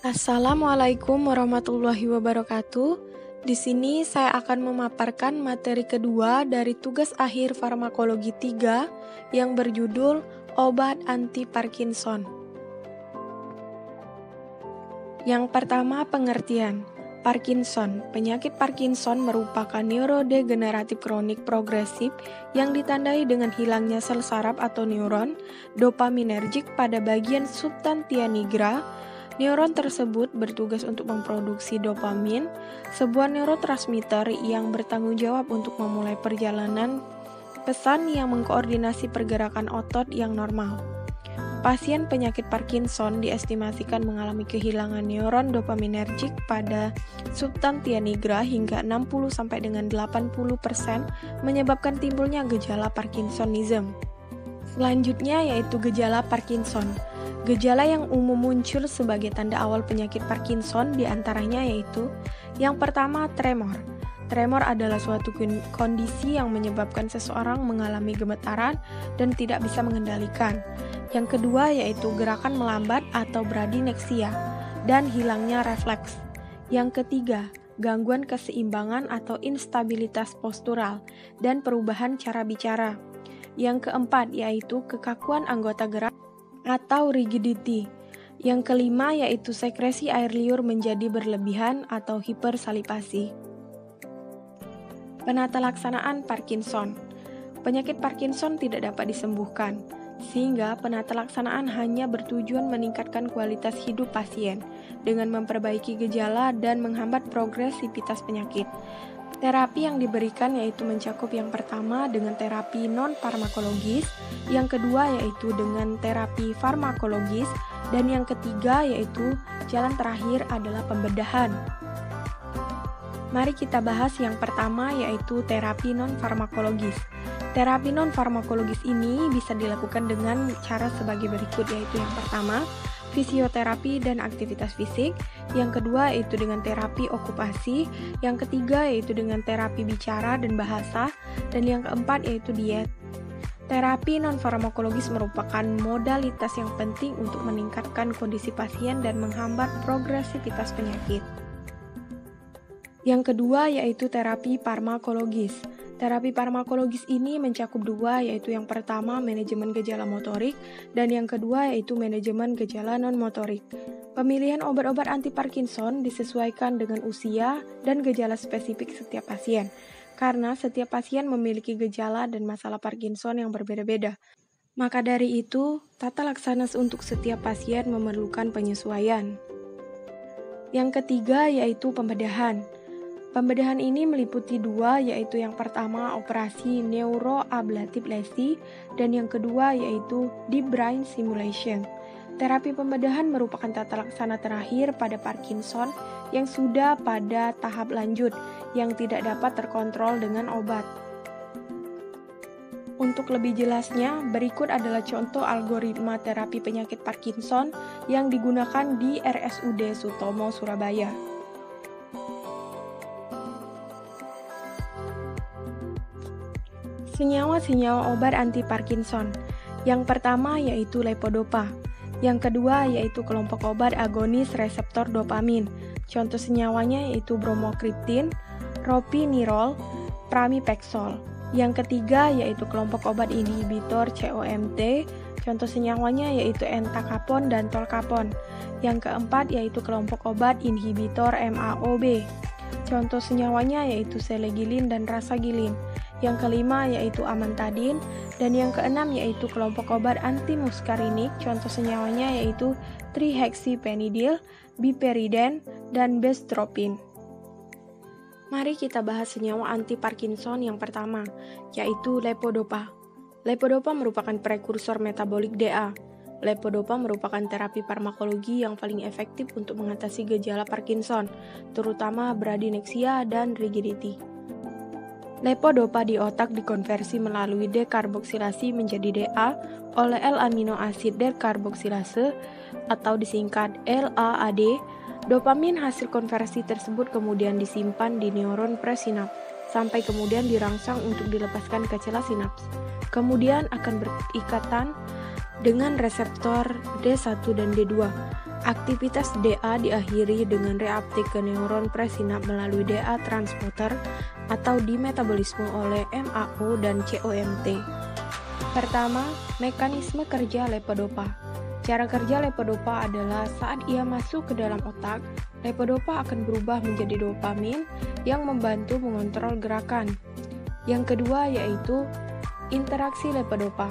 Assalamualaikum warahmatullahi wabarakatuh. Di sini saya akan memaparkan materi kedua dari tugas akhir farmakologi 3 yang berjudul obat anti Parkinson. Yang pertama, pengertian. Parkinson. Penyakit Parkinson merupakan neurodegeneratif kronik progresif yang ditandai dengan hilangnya sel saraf atau neuron dopaminergik pada bagian substantia nigra. Neuron tersebut bertugas untuk memproduksi dopamin, sebuah neurotransmitter yang bertanggung jawab untuk memulai perjalanan pesan yang mengkoordinasi pergerakan otot yang normal. Pasien penyakit Parkinson diestimasikan mengalami kehilangan neuron dopaminergik pada substantia nigra hingga 60-80%, menyebabkan timbulnya gejala Parkinsonism. Selanjutnya yaitu gejala Parkinson. Gejala yang umum muncul sebagai tanda awal penyakit Parkinson diantaranya yaitu yang pertama, tremor. Tremor adalah suatu kondisi yang menyebabkan seseorang mengalami gemetaran dan tidak bisa mengendalikan. Yang kedua yaitu gerakan melambat atau bradineksia dan hilangnya refleks. Yang ketiga, gangguan keseimbangan atau instabilitas postural dan perubahan cara bicara. Yang keempat yaitu kekakuan anggota gerak atau rigidity. Yang kelima yaitu sekresi air liur menjadi berlebihan atau hipersalivasi. Penata laksanaan Parkinson. Penyakit Parkinson tidak dapat disembuhkan, sehingga penata laksanaan hanya bertujuan meningkatkan kualitas hidup pasien dengan memperbaiki gejala dan menghambat progresivitas penyakit. Terapi yang diberikan yaitu mencakup yang pertama dengan terapi non-farmakologis, yang kedua yaitu dengan terapi farmakologis, dan yang ketiga yaitu jalan terakhir adalah pembedahan. Mari kita bahas yang pertama yaitu terapi non-farmakologis. Terapi non-farmakologis ini bisa dilakukan dengan cara sebagai berikut, yaitu yang pertama, fisioterapi dan aktivitas fisik, yang kedua yaitu dengan terapi okupasi, yang ketiga yaitu dengan terapi bicara dan bahasa, dan yang keempat yaitu diet. Terapi non-farmakologis merupakan modalitas yang penting untuk meningkatkan kondisi pasien dan menghambat progresivitas penyakit. Yang kedua yaitu terapi farmakologis. Terapi farmakologis ini mencakup dua, yaitu yang pertama manajemen gejala motorik dan yang kedua yaitu manajemen gejala non-motorik. Pemilihan obat-obat anti Parkinson disesuaikan dengan usia dan gejala spesifik setiap pasien, karena setiap pasien memiliki gejala dan masalah Parkinson yang berbeda-beda. Maka dari itu, tata laksana untuk setiap pasien memerlukan penyesuaian. Yang ketiga yaitu pembedahan. Pembedahan ini meliputi dua, yaitu yang pertama operasi neuroablatif lesi dan yang kedua yaitu deep brain stimulation. Terapi pembedahan merupakan tata laksana terakhir pada Parkinson yang sudah pada tahap lanjut yang tidak dapat terkontrol dengan obat. Untuk lebih jelasnya, berikut adalah contoh algoritma terapi penyakit Parkinson yang digunakan di RSUD Sutomo, Surabaya. Senyawa-senyawa obat anti Parkinson. Yang pertama yaitu levodopa. Yang kedua yaitu kelompok obat agonis reseptor dopamin. Contoh senyawanya yaitu bromokriptin, ropinirol, pramipexol. Yang ketiga yaitu kelompok obat inhibitor COMT. Contoh senyawanya yaitu entacapone dan tolcapone. Yang keempat yaitu kelompok obat inhibitor MAOB. Contoh senyawanya yaitu selegilin dan rasagilin. Yang kelima yaitu amantadin, dan yang keenam yaitu kelompok obat antimuskarinik. Contoh senyawanya yaitu trihexypenidil, biperiden, dan bestropin. Mari kita bahas senyawa anti Parkinson yang pertama, yaitu levodopa. Levodopa merupakan prekursor metabolik DA. Levodopa merupakan terapi farmakologi yang paling efektif untuk mengatasi gejala Parkinson, terutama bradineksia dan rigidity. Levodopa di otak dikonversi melalui dekarboksilasi menjadi DA oleh L-amino asid dekarboksilase atau disingkat LAAD. Dopamin hasil konversi tersebut kemudian disimpan di neuron presinaps sampai kemudian dirangsang untuk dilepaskan ke celah sinaps. Kemudian akan berikatan dengan reseptor D1 dan D2. Aktivitas DA diakhiri dengan reuptake ke neuron presinap melalui DA transporter atau dimetabolisme oleh MAO dan COMT. Pertama, mekanisme kerja levodopa. Cara kerja levodopa adalah saat ia masuk ke dalam otak, levodopa akan berubah menjadi dopamin yang membantu mengontrol gerakan. Yang kedua yaitu interaksi levodopa.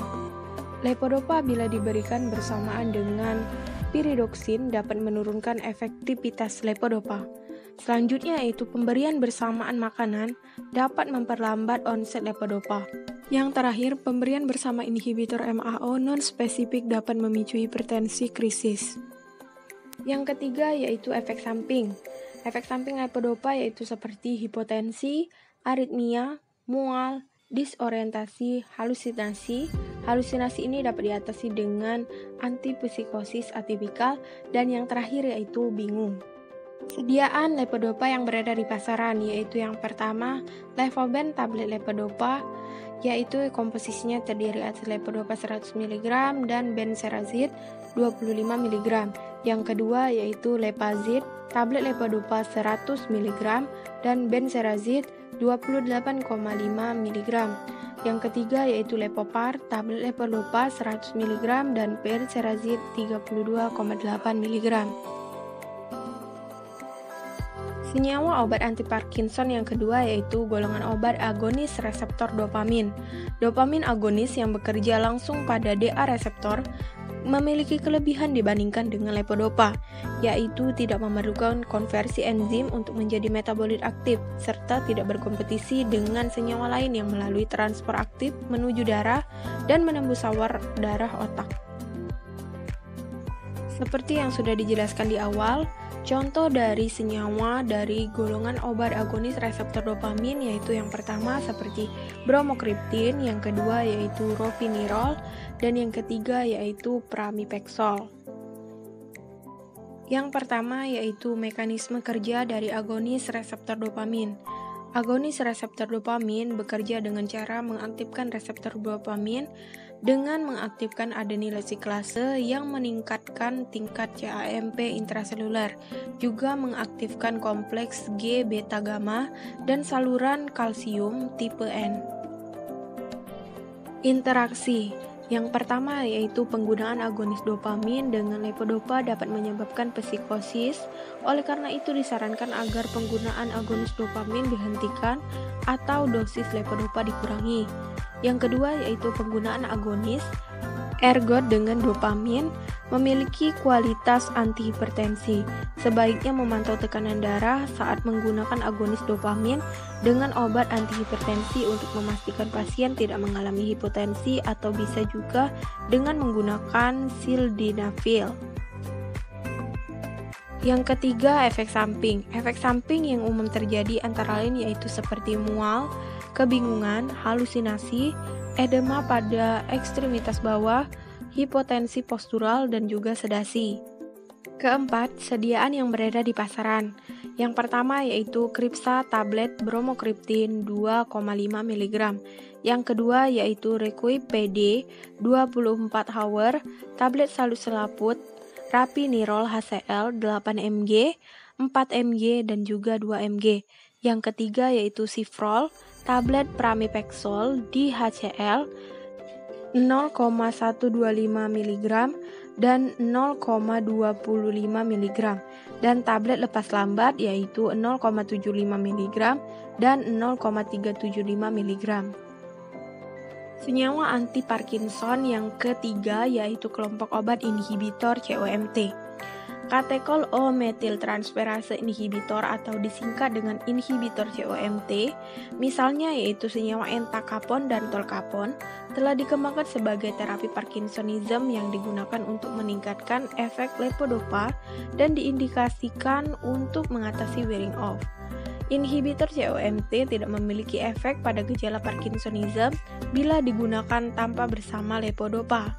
Levodopa bila diberikan bersamaan dengan piridoksin dapat menurunkan efektivitas levodopa. Selanjutnya yaitu pemberian bersamaan makanan dapat memperlambat onset levodopa. Yang terakhir, pemberian bersama inhibitor MAO non-spesifik dapat memicu hipertensi krisis. Yang ketiga yaitu efek samping. Efek samping levodopa yaitu seperti hipotensi, aritmia, mual, disorientasi, halusinasi. Halusinasi ini dapat diatasi dengan antipsikosis atipikal, dan yang terakhir yaitu bingung. Sediaan levodopa yang beredar di pasaran yaitu yang pertama, Levoben tablet levodopa, yaitu komposisinya terdiri atas levodopa 100 mg dan benserazid 25 mg. Yang kedua yaitu Lepazid, tablet levodopa 100 mg dan benserazid 28,5 mg. Yang ketiga yaitu Lepopar, tablet levodopa 100 mg dan benserazid 32,8 mg. Senyawa obat anti Parkinson yang kedua yaitu golongan obat agonis reseptor dopamin. Dopamin agonis yang bekerja langsung pada DA reseptor memiliki kelebihan dibandingkan dengan levodopa, yaitu tidak memerlukan konversi enzim untuk menjadi metabolit aktif, serta tidak berkompetisi dengan senyawa lain yang melalui transport aktif menuju darah dan menembus sawar darah otak. Seperti yang sudah dijelaskan di awal, contoh dari senyawa dari golongan obat agonis reseptor dopamin yaitu yang pertama seperti bromokriptin, yang kedua yaitu rovinirol, dan yang ketiga yaitu pramipexol. Yang pertama yaitu mekanisme kerja dari agonis reseptor dopamin. Agonis reseptor dopamin bekerja dengan cara mengaktifkan reseptor dopamin dengan mengaktifkan adenilasiklase yang meningkatkan tingkat CAMP intraseluler, juga mengaktifkan kompleks G beta gamma dan saluran kalsium tipe N. Interaksi. Yang pertama yaitu penggunaan agonis dopamin dengan levodopa dapat menyebabkan psikosis. Oleh karena itu disarankan agar penggunaan agonis dopamin dihentikan atau dosis levodopa dikurangi. Yang kedua yaitu penggunaan agonis ergot dengan dopamin memiliki kualitas antihipertensi. Sebaiknya memantau tekanan darah saat menggunakan agonis dopamin dengan obat antihipertensi untuk memastikan pasien tidak mengalami hipotensi, atau bisa juga dengan menggunakan sildenafil. Yang ketiga, efek samping. Efek samping yang umum terjadi antara lain yaitu seperti mual, kebingungan, halusinasi, edema pada ekstremitas bawah, hipotensi postural, dan juga sedasi. Keempat, sediaan yang beredar di pasaran. Yang pertama yaitu Kripsa tablet bromokriptin 2,5 mg. Yang kedua yaitu Requip PD 24 hour, tablet salut selaput, rapinirol HCl 8 mg, 4 mg, dan juga 2 mg. Yang ketiga yaitu Cifrol, tablet pramipexol DHCl 0,125 mg dan 0,25 mg, dan tablet lepas lambat yaitu 0,75 mg dan 0,375 mg. Senyawa anti Parkinson yang ketiga yaitu kelompok obat inhibitor COMT. Katekol O-metiltransferase inhibitor atau disingkat dengan inhibitor COMT, misalnya yaitu senyawa entacapone dan tolcapone, telah dikembangkan sebagai terapi Parkinsonism yang digunakan untuk meningkatkan efek levodopa dan diindikasikan untuk mengatasi wearing off. Inhibitor COMT tidak memiliki efek pada gejala Parkinsonism bila digunakan tanpa bersama levodopa.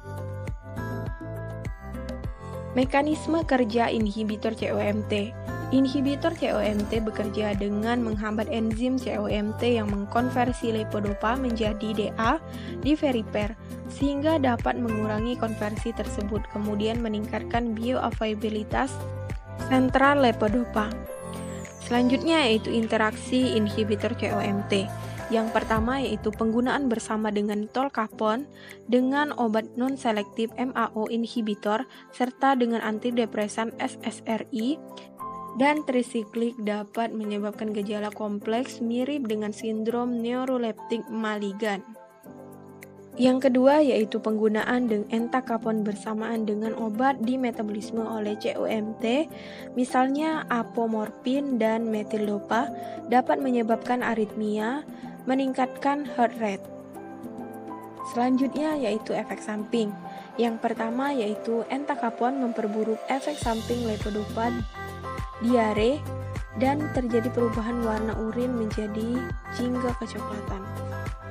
Mekanisme kerja inhibitor COMT. Inhibitor COMT bekerja dengan menghambat enzim COMT yang mengkonversi levodopa menjadi DA di perifer, sehingga dapat mengurangi konversi tersebut, kemudian meningkatkan bioavailabilitas sentral levodopa. Selanjutnya yaitu interaksi inhibitor COMT. Yang pertama yaitu penggunaan bersama dengan tolkapon dengan obat non-selektif MAO inhibitor serta dengan antidepresan SSRI dan trisiklik dapat menyebabkan gejala kompleks mirip dengan sindrom neuroleptik maligan. Yang kedua yaitu penggunaan entacapone bersamaan dengan obat di metabolisme oleh COMT, misalnya apomorfin dan metildopa, dapat menyebabkan aritmia, meningkatkan heart rate. Selanjutnya yaitu efek samping. Yang pertama yaitu entacapone memperburuk efek samping levodopa, diare, dan terjadi perubahan warna urin menjadi jingga kecoklatan.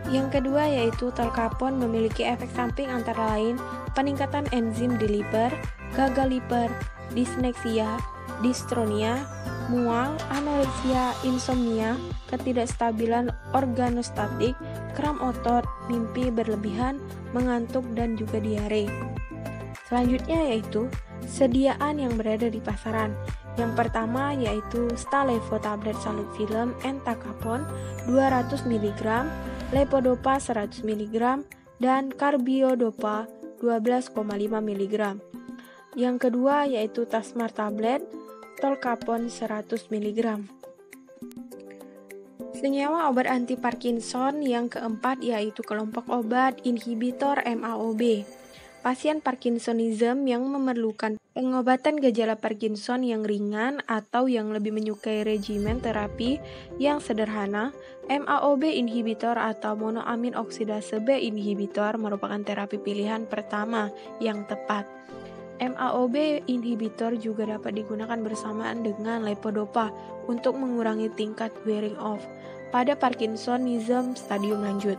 Yang kedua yaitu tolkapon memiliki efek samping antara lain peningkatan enzim di liver, gagal liver, disleksia, distronia, mual, anoreksia, insomnia, ketidakstabilan organostatik, kram otot, mimpi berlebihan, mengantuk, dan juga diare. Selanjutnya yaitu sediaan yang berada di pasaran. Yang pertama yaitu Stalevo tablet salut film entacapone 200 mg, levodopa 100 mg, dan carbiodopa 12,5 mg. Yang kedua yaitu Tasmar tablet tolkapon 100 mg. Senyawa obat anti Parkinson yang keempat yaitu kelompok obat inhibitor MAOB. Pasien Parkinsonism yang memerlukan pengobatan gejala Parkinson yang ringan atau yang lebih menyukai regimen terapi yang sederhana, MAOB inhibitor atau monoamin oksidase B inhibitor merupakan terapi pilihan pertama yang tepat. MAOB inhibitor juga dapat digunakan bersamaan dengan levodopa untuk mengurangi tingkat wearing off pada Parkinsonism stadium lanjut.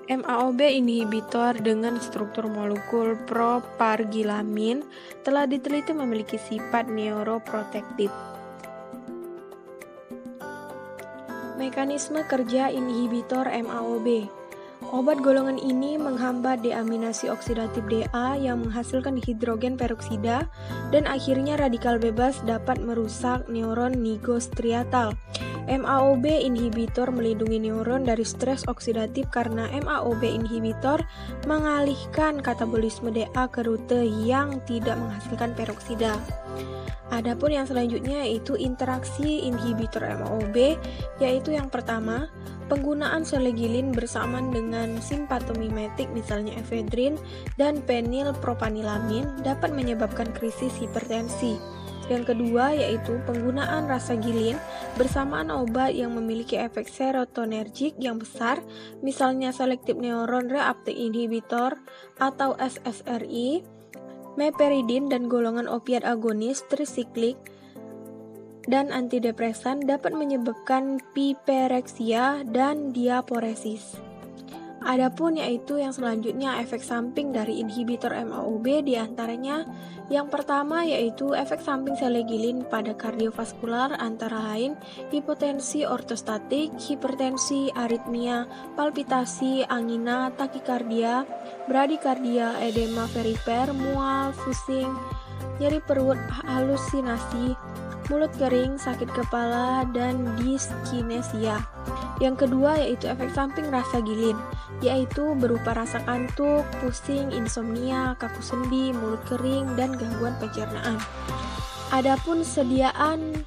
MAOB inhibitor dengan struktur molekul propargilamin telah diteliti memiliki sifat neuroprotektif. Mekanisme kerja inhibitor MAOB. Obat golongan ini menghambat deaminasi oksidatif DA yang menghasilkan hidrogen peroksida dan akhirnya radikal bebas dapat merusak neuron nigrostriatal. MAOB inhibitor melindungi neuron dari stres oksidatif karena MAOB inhibitor mengalihkan katabolisme DA ke rute yang tidak menghasilkan peroksida. Adapun yang selanjutnya yaitu interaksi inhibitor MAOB, yaitu yang pertama, penggunaan selegilin bersamaan dengan simpatomimetik misalnya efedrin dan penilpropanilamin dapat menyebabkan krisis hipertensi. Yang kedua yaitu penggunaan rasagilin bersamaan obat yang memiliki efek serotonergik yang besar, misalnya selective neuron reuptake inhibitor atau SSRI, meperidin dan golongan opiat agonis trisiklik dan antidepresan dapat menyebabkan pipereksia dan diaporesis. Adapun yaitu yang selanjutnya efek samping dari inhibitor MAOB diantaranya yang pertama yaitu efek samping selegilin pada kardiovaskular antara lain hipotensi ortostatik, hipertensi, aritmia, palpitasi, angina, takikardia, bradikardia, edema perifer, mual, pusing, nyeri perut, halusinasi, mulut kering, sakit kepala, dan dyskinesia. Yang kedua yaitu efek samping rasagilin, yaitu berupa rasa kantuk, pusing, insomnia, kaku sendi, mulut kering, dan gangguan pencernaan. Adapun sediaan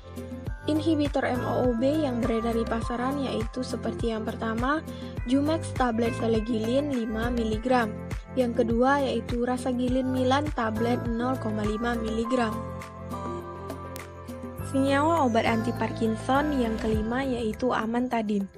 inhibitor MAOB yang beredar di pasaran yaitu seperti yang pertama, Jumex tablet selegilin 5 mg. Yang kedua yaitu rasagilin Milan tablet 0,5 mg. Senyawa obat anti Parkinson yang kelima yaitu amantadin.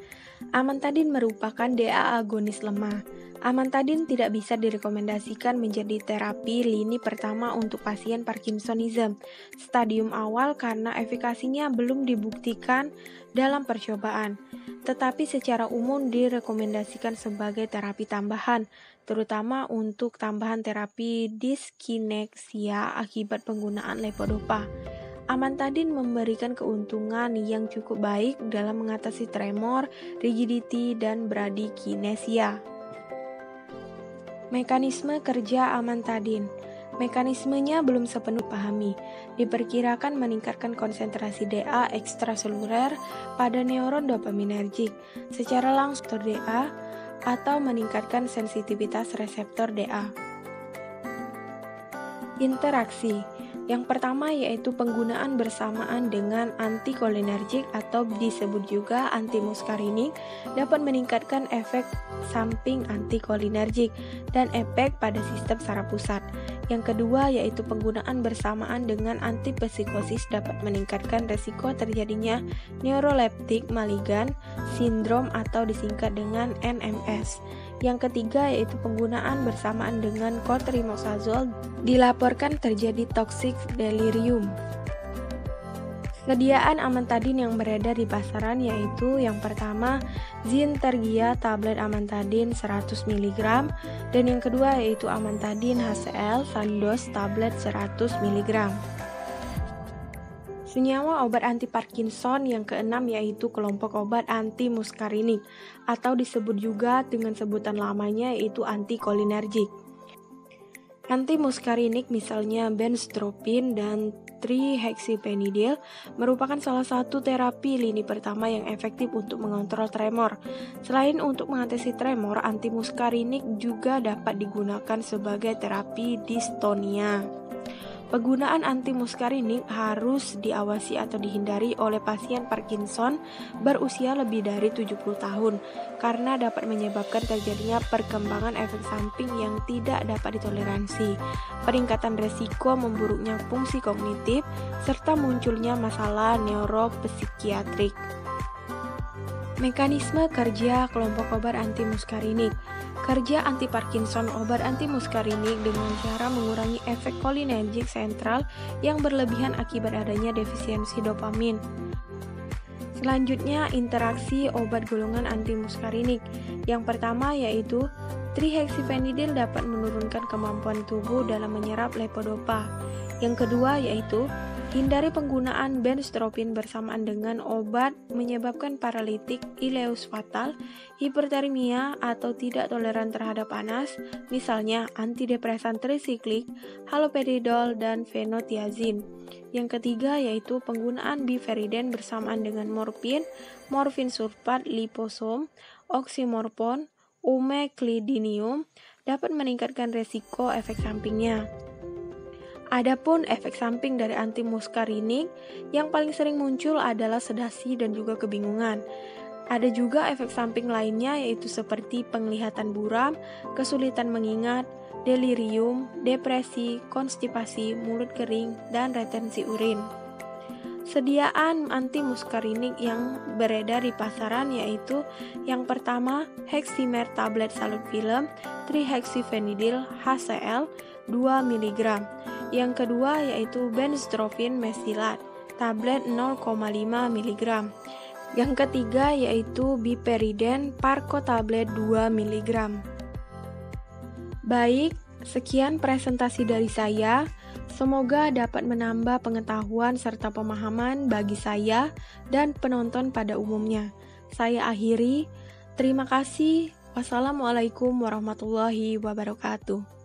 Amantadin merupakan DA agonis lemah. Amantadin tidak bisa direkomendasikan menjadi terapi lini pertama untuk pasien Parkinsonism stadium awal karena efikasinya belum dibuktikan dalam percobaan, tetapi secara umum direkomendasikan sebagai terapi tambahan, terutama untuk tambahan terapi diskineksia akibat penggunaan levodopa. Amantadin memberikan keuntungan yang cukup baik dalam mengatasi tremor, rigidity, dan bradykinesia. Mekanisme kerja amantadin. Mekanismenya belum sepenuhnya dipahami. Diperkirakan meningkatkan konsentrasi DA ekstraseluler pada neuron dopaminergik secara langsung DA atau meningkatkan sensitivitas reseptor DA. Interaksi. Yang pertama yaitu penggunaan bersamaan dengan antikolinergik atau disebut juga antimuskarinik dapat meningkatkan efek samping antikolinergik dan efek pada sistem saraf pusat. Yang kedua yaitu penggunaan bersamaan dengan antipsikosis dapat meningkatkan resiko terjadinya neuroleptik maligan sindrom atau disingkat dengan NMS. Yang ketiga yaitu penggunaan bersamaan dengan cotrimoxazole dilaporkan terjadi toxic delirium. Sediaan amantadin yang beredar di pasaran yaitu yang pertama Zintergia tablet amantadin 100 mg dan yang kedua yaitu amantadin HCl Sandoz tablet 100 mg. Senyawa obat anti Parkinson yang keenam yaitu kelompok obat anti-muskarinik atau disebut juga dengan sebutan lamanya yaitu antikolinergik. Anti-muskarinik misalnya benztropin dan trihexyphenidyl merupakan salah satu terapi lini pertama yang efektif untuk mengontrol tremor. Selain untuk mengatasi tremor, anti-muskarinik juga dapat digunakan sebagai terapi distonia. Penggunaan antimuskarinik harus diawasi atau dihindari oleh pasien Parkinson berusia lebih dari 70 tahun karena dapat menyebabkan terjadinya perkembangan efek samping yang tidak dapat ditoleransi, peningkatan resiko memburuknya fungsi kognitif, serta munculnya masalah neuropsikiatrik. Mekanisme kerja kelompok obat antimuskarinik. Kerja anti-Parkinson obat antimuskarinik dengan cara mengurangi efek kolinergik sentral yang berlebihan akibat adanya defisiensi dopamin. Selanjutnya, interaksi obat golongan antimuskarinik. Yang pertama yaitu trihexyphenidyl dapat menurunkan kemampuan tubuh dalam menyerap levodopa. Yang kedua yaitu hindari penggunaan benztropin bersamaan dengan obat menyebabkan paralitik, ileus fatal, hipertermia, atau tidak toleran terhadap panas, misalnya antidepresan trisiklik, haloperidol, dan fenotiazin. Yang ketiga yaitu penggunaan bifeniden bersamaan dengan morfin, morfin sulfat, liposom, oksimorfon, umeclidinium dapat meningkatkan resiko efek sampingnya. Adapun efek samping dari antimuskarinik yang paling sering muncul adalah sedasi dan juga kebingungan. Ada juga efek samping lainnya yaitu seperti penglihatan buram, kesulitan mengingat, delirium, depresi, konstipasi, mulut kering, dan retensi urin. Sediaan antimuskarinik yang beredar di pasaran yaitu yang pertama Heximer tablet salut film trihexyphenidyl HCl 2 mg. Yang kedua yaitu benztropin mesilat tablet 0,5 mg. Yang ketiga yaitu biperiden parco tablet 2 mg. Baik, sekian presentasi dari saya. Semoga dapat menambah pengetahuan serta pemahaman bagi saya dan penonton pada umumnya. Saya akhiri. Terima kasih. Wassalamualaikum warahmatullahi wabarakatuh.